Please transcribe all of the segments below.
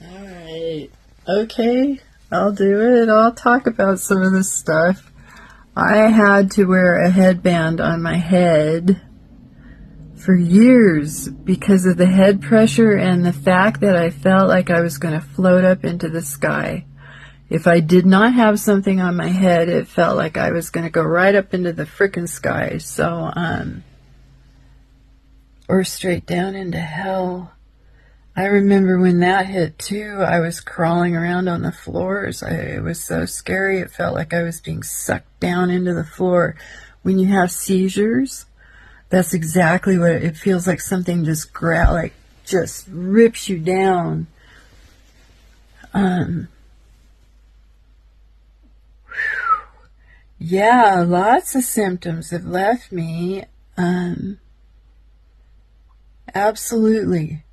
Alright. Okay, I'll do it. I'll talk about some of this stuff. I had to wear a headband on my head for years because of the head pressure and the fact that I felt like I was going to float up into the sky. If I did not have something on my head, it felt like I was going to go right up into the frickin' sky. So, or straight down into hell. I remember when that hit too, I was crawling around on the floors. It was so scary. It felt like I was being sucked down into the floor. When you have seizures, that's exactly what it feels like. Something just just rips you down. Yeah, lots of symptoms have left me. Absolutely.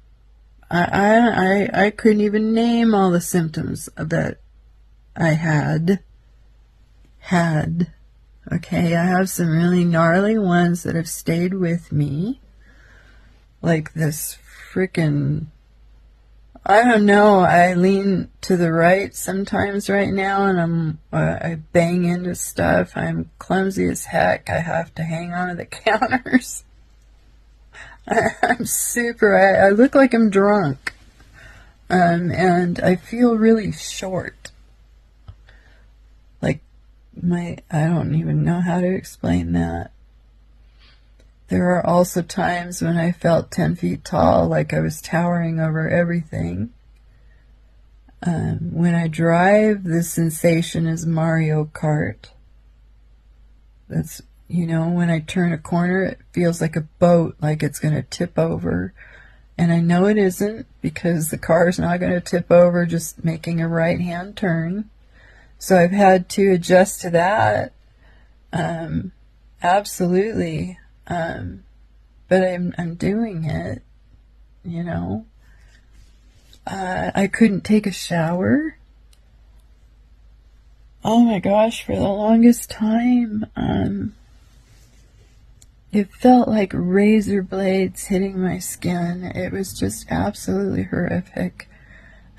I couldn't even name all the symptoms that I had. Okay, I have some really gnarly ones that have stayed with me. Like this frickin', I don't know, I lean to the right sometimes right now and I bang into stuff. I'm clumsy as heck. I have to hang on to the counters. I'm I look like I'm drunk. And I feel really short. Like I don't even know how to explain that. There are also times when I felt 10 feet tall, like I was towering over everything. When I drive, the sensation is Mario Kart. That's, when I turn a corner, it feels like a boat, like it's going to tip over. And I know it isn't, because the car is not going to tip over just making a right-hand turn. So I've had to adjust to that. Absolutely. But I'm doing it, I couldn't take a shower. Oh my gosh, for the longest time, it felt like razor blades hitting my skin. It was just absolutely horrific.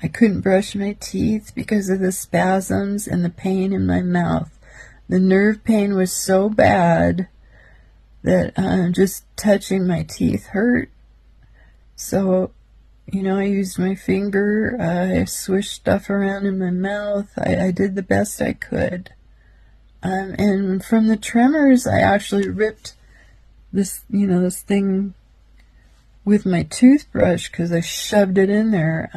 I couldn't brush my teeth because of the spasms and the pain in my mouth. The nerve pain was so bad that just touching my teeth hurt. So, I used my finger, I swished stuff around in my mouth. I did the best I could. And from the tremors, I actually ripped this thing with my toothbrush because I shoved it in there.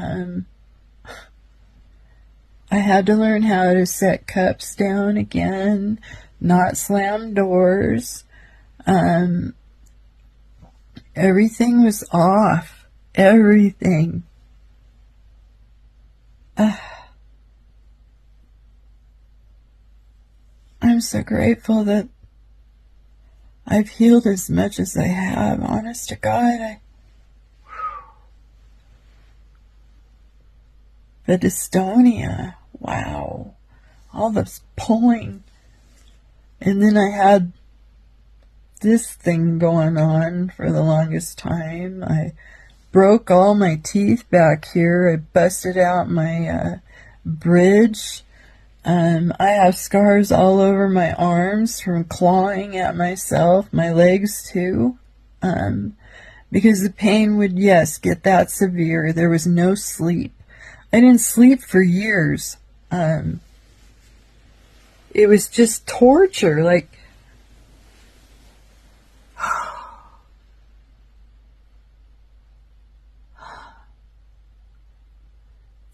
I had to learn how to set cups down again, not slam doors. Everything was off. Everything. I'm so grateful that I've healed as much as I have. Honest to God, the dystonia. Wow. All this pulling. And then I had this thing going on for the longest time. I broke all my teeth back here. I busted out my bridge. I have scars all over my arms from clawing at myself, my legs too, because the pain would, yes, get that severe. There was no sleep. I didn't sleep for years. It was just torture, like,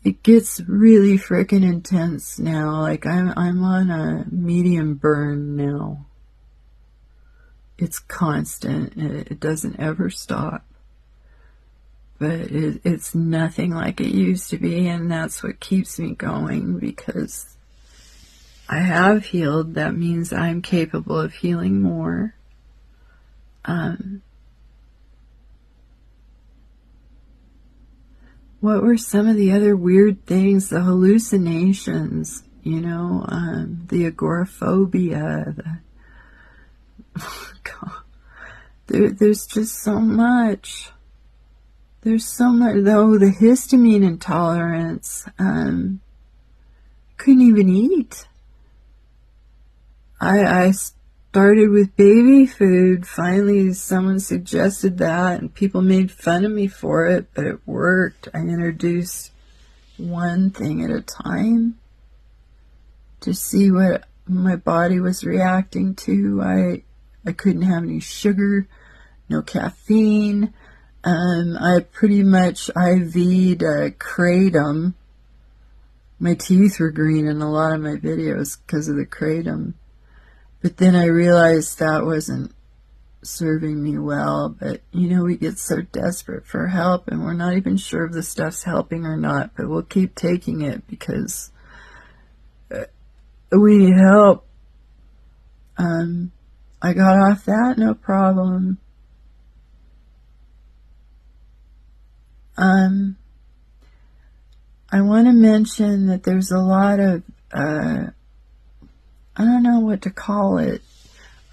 it gets really frickin' intense now. Like I'm on a medium burn now. It's constant. It doesn't ever stop. But it's nothing like it used to be, and that's what keeps me going, because I have healed. That means I'm capable of healing more. What were some of the other weird things? The hallucinations, the agoraphobia. God, there's just so much. There's so much, though, the histamine intolerance, couldn't even eat. I started with baby food. Finally, someone suggested that, and people made fun of me for it, but it worked. I introduced one thing at a time to see what my body was reacting to. I couldn't have any sugar, no caffeine. I pretty much IV'd kratom. My teeth were green in a lot of my videos because of the kratom. But then I realized that wasn't serving me well. But, we get so desperate for help, and we're not even sure if the stuff's helping or not. But we'll keep taking it because we need help. I got off that, no problem. I want to mention that there's a lot of, I don't know what to call it.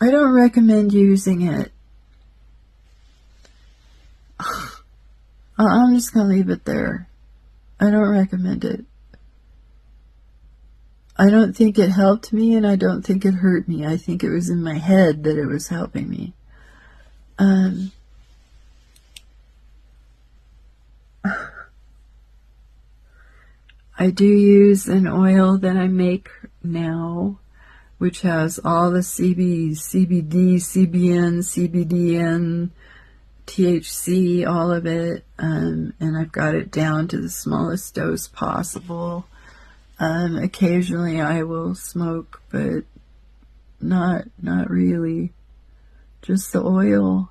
I don't recommend using it. I'm just going to leave it there. I don't recommend it. I don't think it helped me, and I don't think it hurt me. I think it was in my head that it was helping me. I do use an oil that I make now, which has all the CBD, CBN, CBDN, THC, all of it, and I've got it down to the smallest dose possible. Occasionally I will smoke, but not really, just the oil.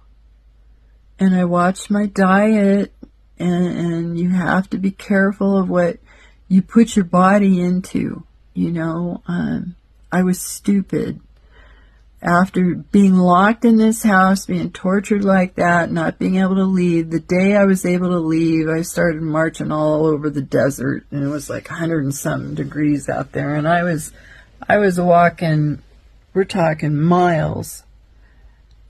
And I watch my diet, and you have to be careful of what you put your body into. I was stupid. After being locked in this house, being tortured like that, not being able to leave, the day I was able to leave, I started marching all over the desert, and it was like 100 and something degrees out there, and I was walking, we're talking miles,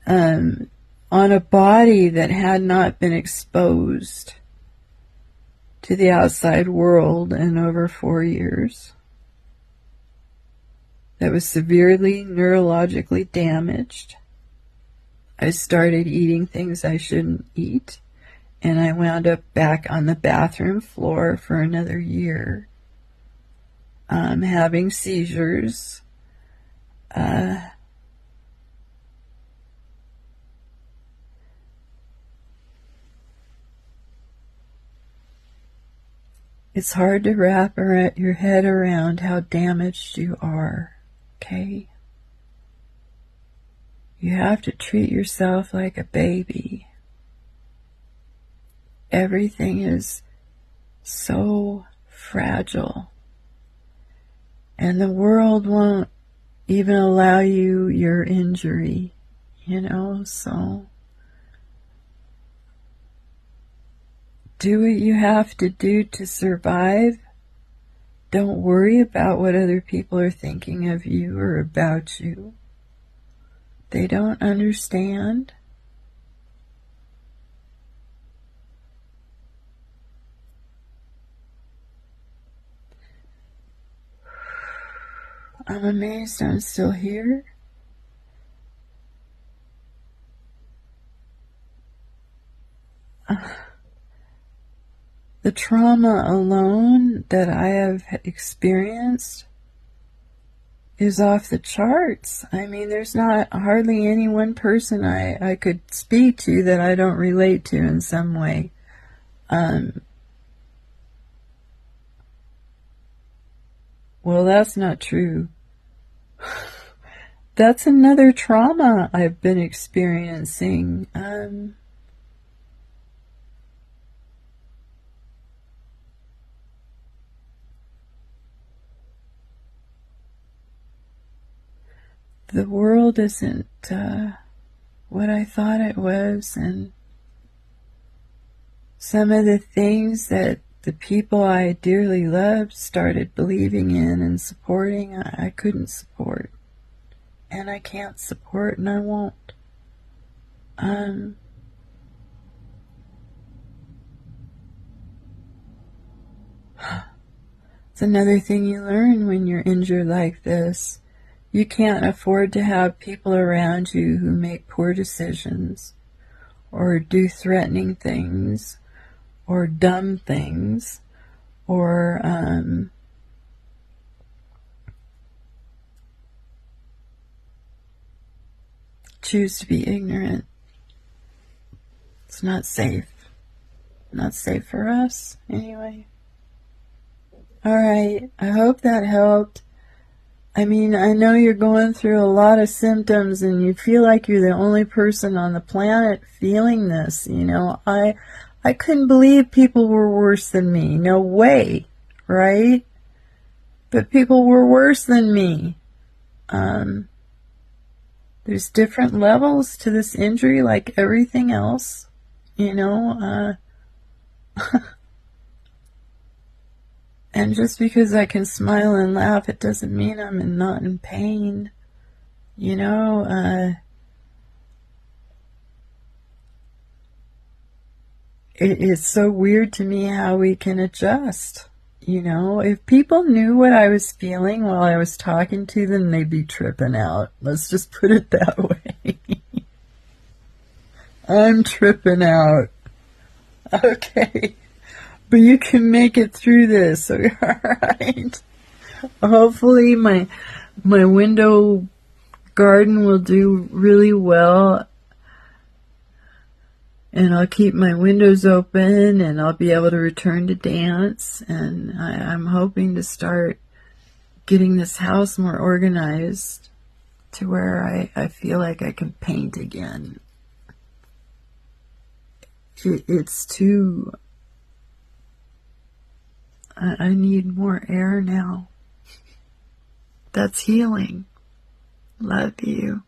on a body that had not been exposed to the outside world in over 4 years, that was severely neurologically damaged. I started eating things I shouldn't eat, and I wound up back on the bathroom floor for another year, having seizures. It's hard to wrap your head around how damaged you are, okay? You have to treat yourself like a baby. Everything is so fragile, and the world won't even allow you your injury, so do what you have to do to survive. Don't worry about what other people are thinking of you or about you. They don't understand. I'm amazed I'm still here. The trauma alone that I have experienced is off the charts. I mean, there's not hardly any one person I could speak to that I don't relate to in some way. Well, that's not true. That's another trauma I've been experiencing. The world isn't what I thought it was, and some of the things that the people I dearly loved started believing in and supporting, I couldn't support, and I can't support, and I won't. It's another thing you learn when you're injured like this. You can't afford to have people around you who make poor decisions or do threatening things or dumb things or choose to be ignorant. It's not safe. Not safe for us, anyway. Alright, I hope that helped. I mean, I know you're going through a lot of symptoms and you feel like you're the only person on the planet feeling this, you know. I couldn't believe people were worse than me. No way, right? But people were worse than me. There's different levels to this injury like everything else, you know. And just because I can smile and laugh, it doesn't mean I'm not in pain. You know, it's so weird to me how we can adjust. You know, if people knew what I was feeling while I was talking to them, they'd be tripping out. Let's just put it that way. I'm tripping out. Okay. But you can make it through this, alright? Hopefully my window garden will do really well. And I'll keep my windows open and I'll be able to return to dance. And I'm hoping to start getting this house more organized to where I feel like I can paint again. It's too... I need more air now. That's healing. Love you.